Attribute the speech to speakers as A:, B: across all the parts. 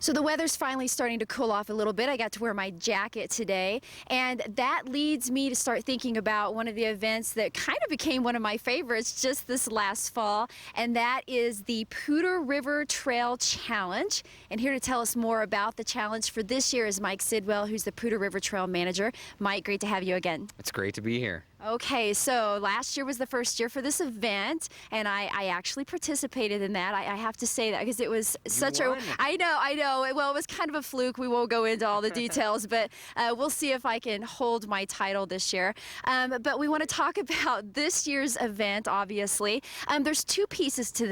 A: So the weather's finally starting to cool off a little bit. I got to wear my jacket today, and that leads me to start thinking about one of the events that kind of became one of my favorites just this last fall, and that is the Poudre Trail Challenge. And here to tell us more about the challenge for this year is Mike Sidwell, who's the Poudre Trail manager. Mike, great to have you again.
B: It's great to be here.
A: Okay, so last year was the first year for this event, and I actually participated in that. I have to say that because it was such a... I know. Well, it was kind of a fluke. We won't go into all the details, but we'll see if I can hold my title this year. But we want to talk about this year's event, obviously. There's two pieces to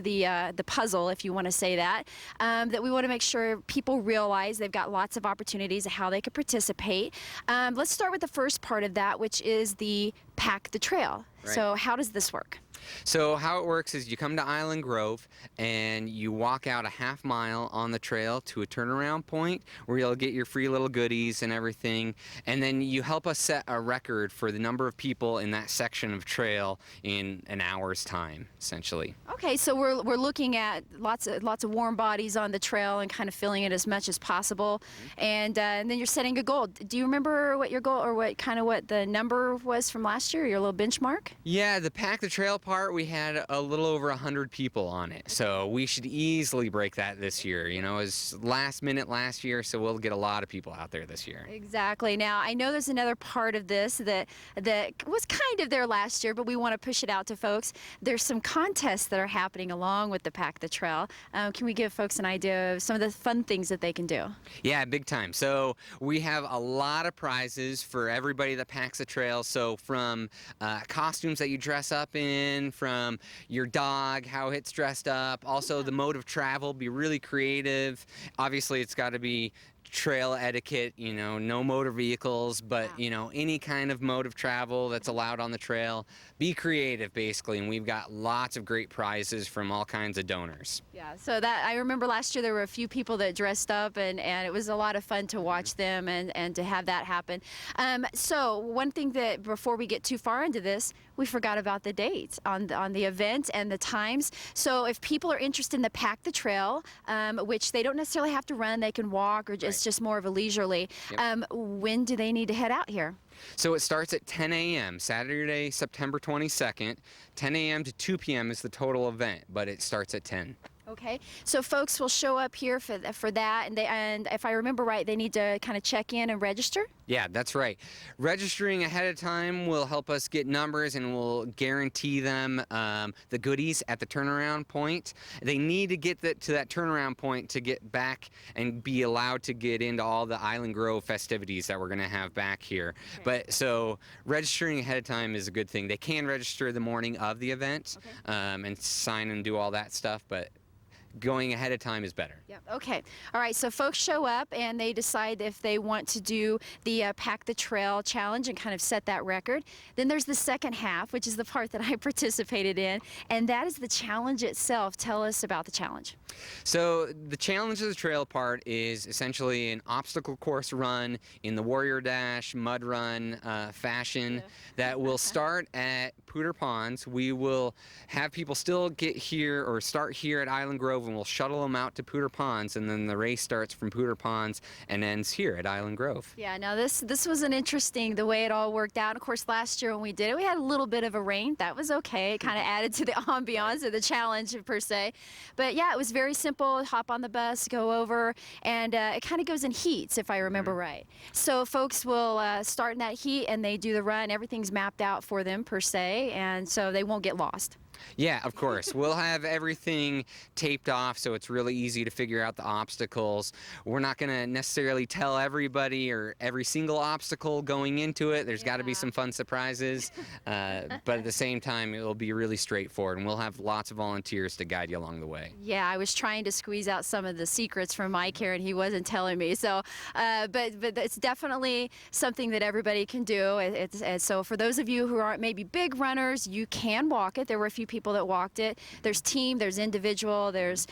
A: the puzzle, if you want to say that, that we want to make sure people realize they've got lots of opportunities of how they could participate. Let's start with the first part of that, which is the Pack the Trail.
B: Right.
A: So how does this work?
B: So how it works is you come to Island Grove and you walk out a half mile on the trail to a turnaround point where you'll get your free little goodies and everything, and then you help us set a record for the number of people in that section of trail in an hour's time, essentially.
A: Okay, so we're looking at lots of warm bodies on the trail and kind of filling it as much as possible, and then you're setting a goal. Do you remember what your goal or what the number was from last year, your little benchmark?
B: Yeah, the Pack the Trail part, we had a little over 100 people on it, so we should easily break that this year. You know, it was last minute last year, so we'll get a lot of people out there this year.
A: Exactly. Now, I know there's another part of this that was kind of there last year, but we want to push it out to folks. There's some contests that are happening along with the Pack the Trail. Can we give folks an idea of some of the fun things that they can do?
B: Yeah, big time. So we have a lot of prizes for everybody that packs the trail. So from costumes that you dress up in, from your dog, how it's dressed up, also the mode of travel, be really creative. Obviously, it's got to be trail etiquette, you know, no motor vehicles, but you know, any kind of mode of travel that's allowed on the trail. Be creative, basically, and we've got lots of great prizes from all kinds of donors.
A: Yeah, so that I remember last year there were a few people that dressed up, and it was a lot of fun to watch them and to have that happen. So one thing that before we get too far into this, we forgot about the dates on the event and the times. So if people are interested in the Pack the Trail, which they don't necessarily have to run, they can walk, or it's just more of a leisurely. Yep. When do they need to head out here?
B: So it starts at 10 a.m. Saturday, September 22nd. 10 a.m. to 2 p.m. is the total event, but it starts at 10.
A: Okay, so folks will show up here for that, and if I remember right, they need to kind of check in and register?
B: Yeah, that's right. Registering ahead of time will help us get numbers, and we'll guarantee them the goodies at the turnaround point. They need to get to that turnaround point to get back and be allowed to get into all the Island Grove festivities that we're going to have back here. Okay. But so registering ahead of time is a good thing. They can register the morning of the event, and sign and do all that stuff, but going ahead of time is better.
A: Yeah. Okay. All right. So folks show up and they decide if they want to do the Pack the Trail challenge and kind of set that record. Then there's the second half, which is the part that I participated in, and that is the challenge itself. Tell us about the challenge.
B: So the challenge of the trail part is essentially an obstacle course run in the Warrior Dash, mud run fashion that will start at Poudre Ponds. We will have people still get here or start here at Island Grove, and we'll shuttle them out to Poudre Ponds, and then the race starts from Poudre Ponds and ends here at Island Grove.
A: Yeah, now this was an interesting, the way it all worked out. Of course, last year when we did it, we had a little bit of a rain. That was okay. It kind of added to the ambiance of the challenge per se. But yeah, it was very simple. Hop on the bus, go over, and it kind of goes in heats, if I remember right. So folks will start in that heat, and they do the run. Everything's mapped out for them per se, and so they won't get lost.
B: Yeah, of course. We'll have everything taped off so it's really easy to figure out the obstacles. We're not going to necessarily tell everybody or every single obstacle going into it. There's got to be some fun surprises, but at the same time, it will be really straightforward, and we'll have lots of volunteers to guide you along the way. Yeah,
A: I was trying to squeeze out some of the secrets from Mike here, and he wasn't telling me. So, but it's definitely something that everybody can do. So for those of you who aren't maybe big runners, runners, you can walk it. There were a few people that walked it. There's team, there's individual, there's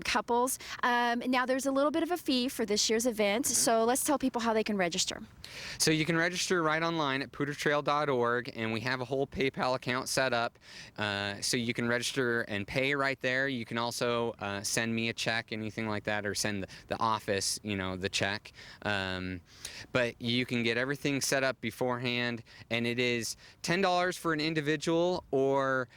A: couples. Now there's a little bit of a fee for this year's event, so let's tell people how they can register.
B: So you can register right online at poudretrail.org, and we have a whole PayPal account set up, so you can register and pay right there. You can also send me a check, anything like that, or send the office, the check. But you can get everything set up beforehand, and it is $10 for an individual, or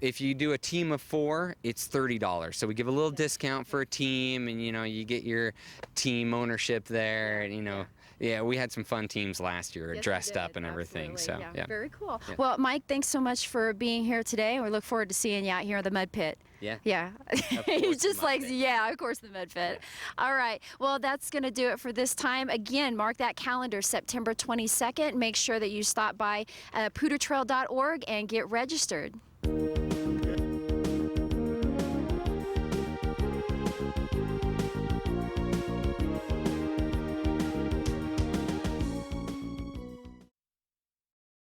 B: if you do a team of 4, it's $30. So we give a little discount for a team, and you get your team ownership there, and yeah, we had some fun teams last year, dressed up and everything.
A: Absolutely.
B: So yeah.
A: Very cool.
B: Yeah.
A: Well, Mike, thanks so much for being here today. We look forward to seeing you out here in the mud pit.
B: Yeah.
A: Yeah. He's just like, yeah, of course, the mud pit. Yeah. All right. Well, that's going to do it for this time. Again, mark that calendar, September 22nd. Make sure that you stop by poudretrail.org and get registered.